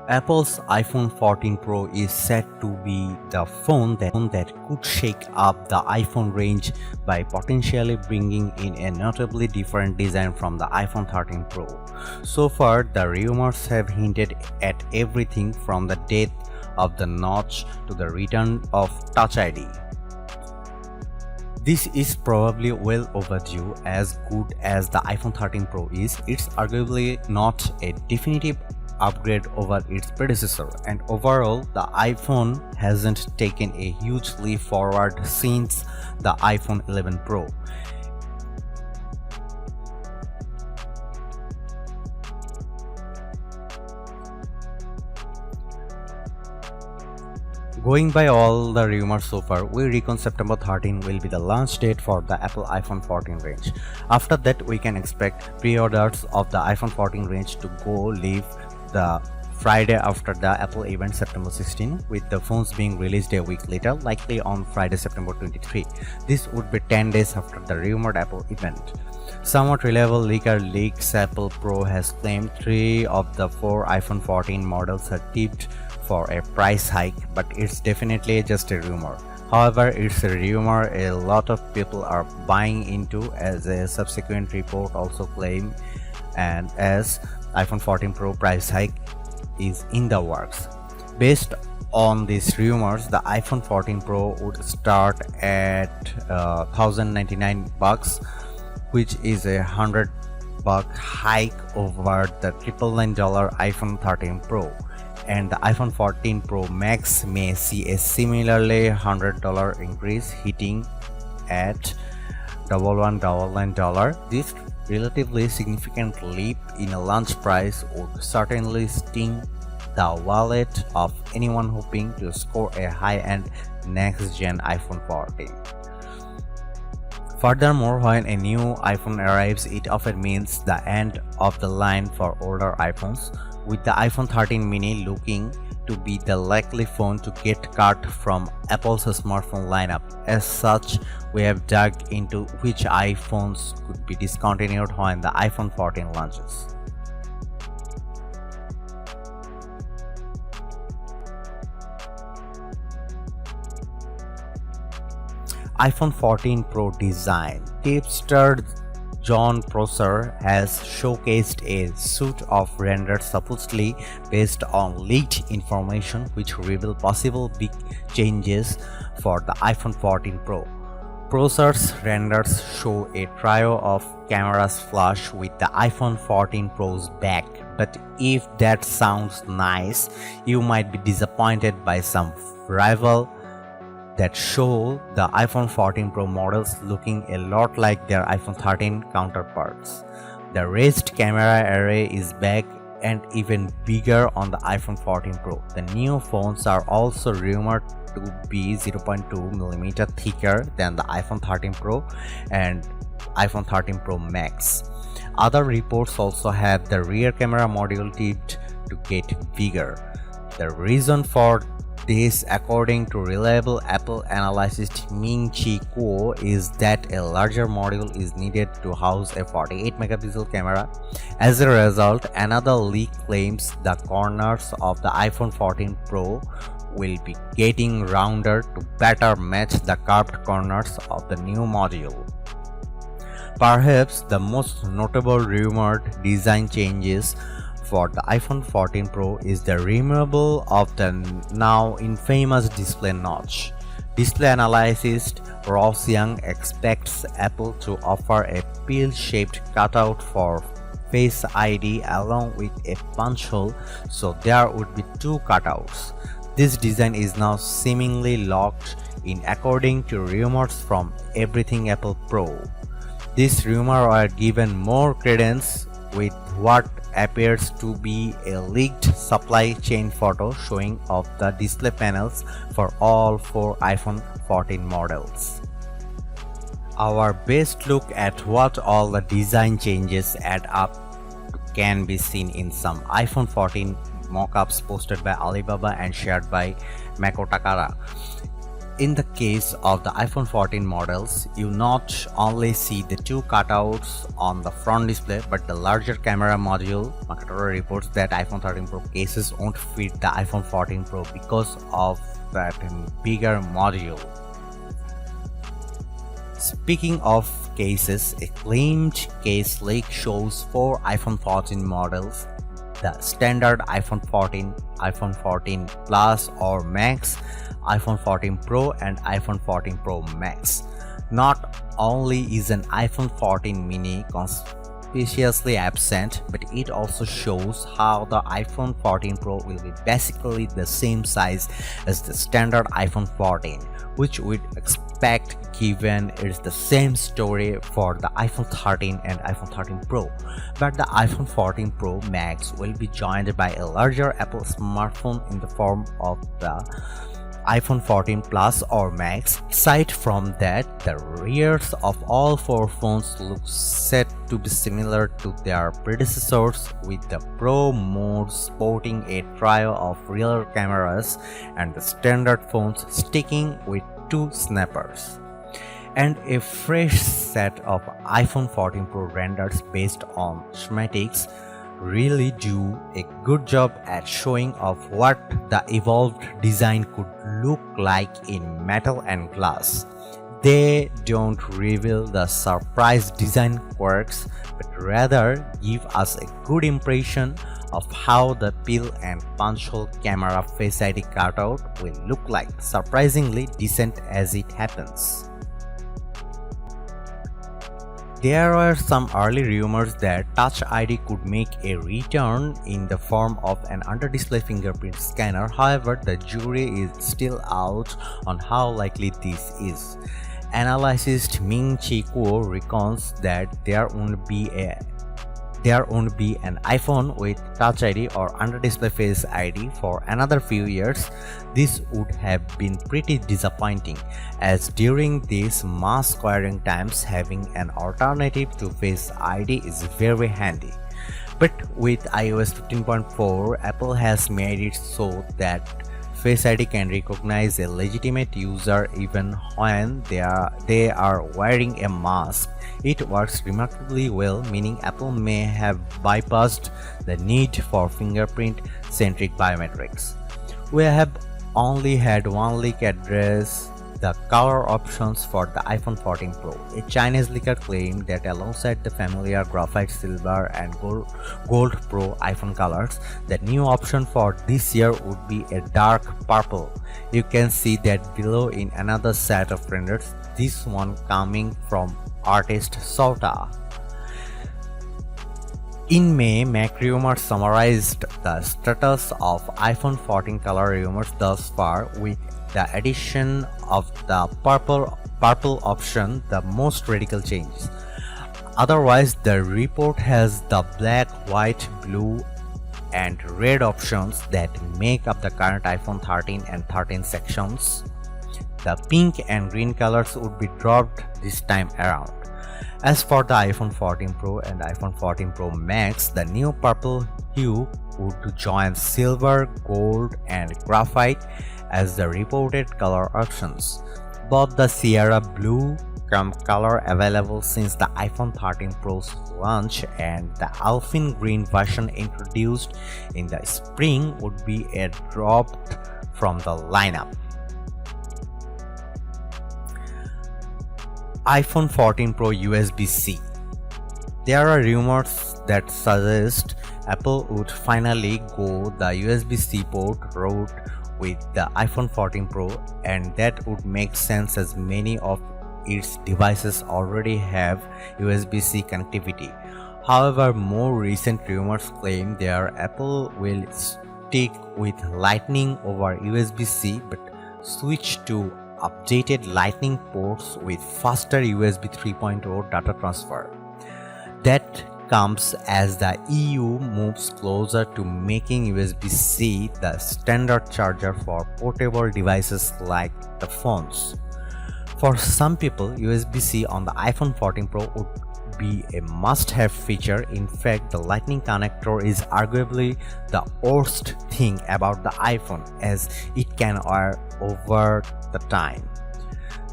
Apple's iPhone 14 Pro is said to be the phone that could shake up the iPhone range by potentially bringing in a notably different design from the iPhone 13 Pro. So far, the rumors have hinted at everything from the death of the notch to the return of Touch ID. This is probably well overdue. As good as the iPhone 13 Pro is, it's arguably not a definitive upgrade over its predecessor, and overall the iPhone hasn't taken a huge leap forward since the iPhone 11 Pro. Going by all the rumors so far, we reckon September 13 will be the launch date for the Apple iPhone 14 range. After that, we can expect pre-orders of the iPhone 14 range to go live the Friday after the Apple event September 16, with the phones being released a week later, likely on Friday September 23. This would be 10 days after the rumored Apple event. Somewhat reliable leaker Leaks Apple Pro has claimed 3 of the 4 iPhone 14 models are tipped for a price hike, but it's definitely just a rumor. However, it's a rumor a lot of people are buying into, as a subsequent report also claimed, and as iPhone 14 Pro price hike is in the works. Based on these rumors, the iPhone 14 Pro would start at $1,099, which is a $100 hike over the $999 iPhone 13 Pro, and the iPhone 14 Pro Max may see a similarly $100 increase, hitting at $1199. This relatively significant leap in a launch price would certainly sting the wallet of anyone hoping to score a high-end next-gen iPhone 14. Furthermore, when a new iPhone arrives, it often means the end of the line for older iPhones, with the iPhone 13 mini looking to be the likely phone to get cut from Apple's smartphone lineup. As such, we have dug into which iPhones could be discontinued when the iPhone 14 launches. iPhone 14 Pro design. Tipster Jon Prosser has showcased a suite of renders supposedly based on leaked information which reveal possible big changes for the iPhone 14 Pro. Prosser's renders show a trio of cameras flush with the iPhone 14 Pro's back, but if that sounds nice, you might be disappointed by some rival that show the iPhone 14 Pro models looking a lot like their iPhone 13 counterparts. The raised camera array is back and even bigger on the iPhone 14 Pro. The new phones are also rumored to be 0.2mm thicker than the iPhone 13 Pro and iPhone 13 Pro Max. Other reports also have the rear camera module tipped to get bigger. The reason for this, according to reliable Apple analyst Ming-Chi Kuo, is that a larger module is needed to house a 48-megapixel camera. As a result, another leak claims the corners of the iPhone 14 Pro will be getting rounder to better match the curved corners of the new module. Perhaps the most notable rumored design changes for the iPhone 14 Pro is the removal of the now infamous display notch. Display analyst Ross Young expects Apple to offer a pill-shaped cutout for Face ID along with a punch hole, so there would be 2 cutouts. This design is now seemingly locked in according to rumors from Everything Apple Pro. This rumor are given more credence with what appears to be a leaked supply chain photo showing off the display panels for all 4 iPhone 14 models. Our best look at what all the design changes add up to can be seen in some iPhone 14 mockups posted by Alibaba and shared by Mako Takara. In the case of the iPhone 14 models, you not only see the two cutouts on the front display but the larger camera module. Motorola reports that iPhone 13 Pro cases won't fit the iPhone 14 Pro because of that bigger module. Speaking of cases, a claimed case leak shows 4 iPhone 14 models: the standard iPhone 14, iPhone 14 Plus or Max, iPhone 14 Pro and iPhone 14 Pro Max. Not only is an iPhone 14 mini conspicuously absent, but it also shows how the iPhone 14 Pro will be basically the same size as the standard iPhone 14, which we'd expect given it's the same story for the iPhone 13 and iPhone 13 Pro. But the iPhone 14 Pro Max will be joined by a larger Apple smartphone in the form of the iPhone 14 Plus or Max. Aside from that, the rears of all 4 phones look set to be similar to their predecessors, with the Pro mode sporting a trio of rear cameras and the standard phones sticking with 2 snappers. And a fresh set of iPhone 14 Pro renders based on schematics really do a good job at showing off what the evolved design could look like in metal and glass. They don't reveal the surprise design quirks, but rather give us a good impression of how the peel and punch hole camera Face ID cutout will look like, surprisingly decent as it happens. There were some early rumors that Touch ID could make a return in the form of an under-display fingerprint scanner. However, the jury is still out on how likely this is. Analyst Ming-Chi Kuo reckons that there won't be an iPhone with Touch ID or under-display Face ID for another few years. This would have been pretty disappointing, as during these mass acquiring times having an alternative to Face ID is very handy. But with iOS 15.4, Apple has made it so that Face ID can recognize a legitimate user even when they are wearing a mask. It works remarkably well, meaning Apple may have bypassed the need for fingerprint-centric biometrics. We have only had one leak address the color options for the iPhone 14 Pro. A Chinese leaker claimed that alongside the familiar graphite silver and gold Pro iPhone colors, the new option for this year would be a dark purple. You can see that below in another set of renders, this one coming from artist Sota. In May, MacRumors summarized the status of iPhone 14 color rumors thus far, with the addition of the purple option the most radical change. Otherwise, the report has the black, white, blue and red options that make up the current iPhone 13 and 13 sections. The pink and green colors would be dropped this time around. As for the iPhone 14 Pro and iPhone 14 Pro Max, the new purple hue would join silver, gold and graphite as the reported color options. Both the Sierra Blue color available since the iPhone 13 Pro's launch and the Alpine Green version introduced in the spring would be dropped from the lineup. iPhone 14 Pro USB-C. There are rumors that suggest Apple would finally go the USB-C port route with the iPhone 14 Pro, and that would make sense as many of its devices already have USB-C connectivity. However, more recent rumors claim that Apple will stick with Lightning over USB-C but switch to updated Lightning ports with faster USB 3.0 data transfer. That comes as the EU moves closer to making USB-C the standard charger for portable devices like the phones. For some people, USB-C on the iPhone 14 Pro would be a must-have feature. In fact, the Lightning connector is arguably the worst thing about the iPhone, as it can wear over the time.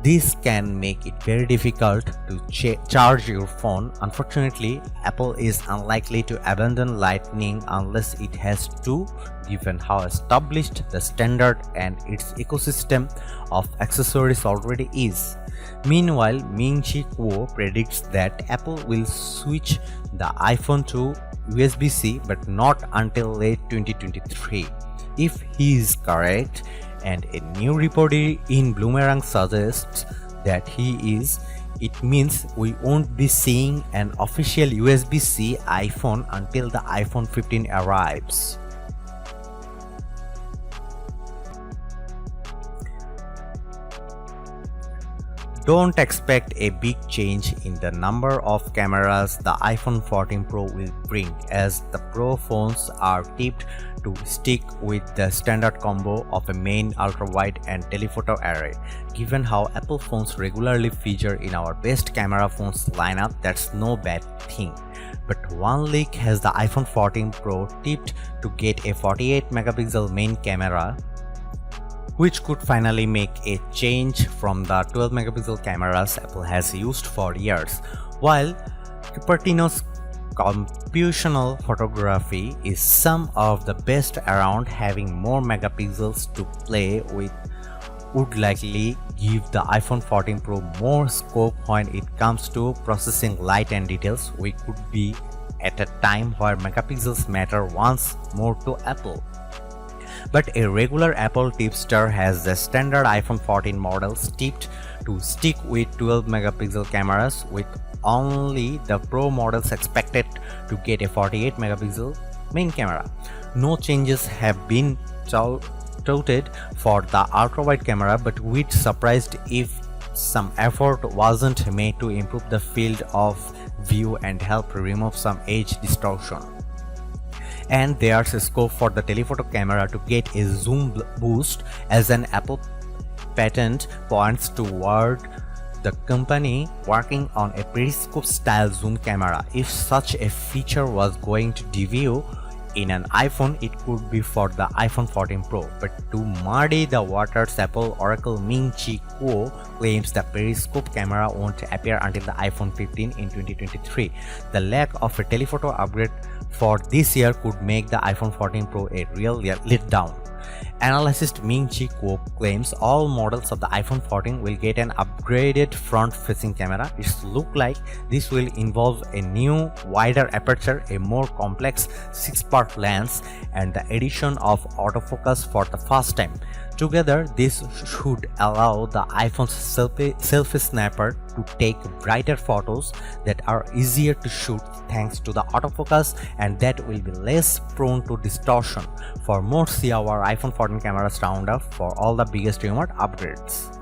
This can make it very difficult to charge your phone. Unfortunately, Apple is unlikely to abandon Lightning unless it has to, given how established the standard and its ecosystem of accessories already is. Meanwhile, Ming-Chi Kuo predicts that Apple will switch the iPhone to USB-C but not until late 2023. If he is correct, and a new report in Bloomerang suggests that he is, it means we won't be seeing an official USB-C iPhone until the iPhone 15 arrives. Don't expect a big change in the number of cameras the iPhone 14 Pro will bring, as the Pro phones are tipped to stick with the standard combo of a main, ultra-wide and telephoto array. Given how Apple phones regularly feature in our best camera phones lineup, that's no bad thing. But one leak has the iPhone 14 Pro tipped to get a 48 megapixel main camera, which could finally make a change from the 12 megapixel cameras Apple has used for years. While Cupertino's computational photography is some of the best around, having more megapixels to play with would likely give the iPhone 14 Pro more scope when it comes to processing light and details. We could be at a time where megapixels matter once more to Apple. But a regular Apple tipster has the standard iPhone 14 models tipped to stick with 12 megapixel cameras, with only the Pro models expected to get a 48 megapixel main camera. No changes have been touted for the ultra-wide camera, but we'd surprised if some effort wasn't made to improve the field of view and help remove some edge distortion. And there's a scope for the telephoto camera to get a zoom boost, as an Apple patent points toward the company working on a periscope style zoom camera. If such a feature was going to debut in an iPhone, it could be for the iPhone 14 Pro. But to muddy the waters, Apple Oracle Ming-Chi Kuo claims the periscope camera won't appear until the iPhone 15 in 2023. The lack of a telephoto upgrade for this year could make the iPhone 14 Pro a real letdown. Analyst Ming-Chi Kuo claims all models of the iPhone 14 will get an upgraded front-facing camera. It looks like this will involve a new, wider aperture, a more complex 6-part lens, and the addition of autofocus for the first time. Together, this should allow the iPhone's selfie snapper to take brighter photos that are easier to shoot thanks to the autofocus, and that will be less prone to distortion. For more, see our iPhone 14 cameras roundup for all the biggest rumored upgrades.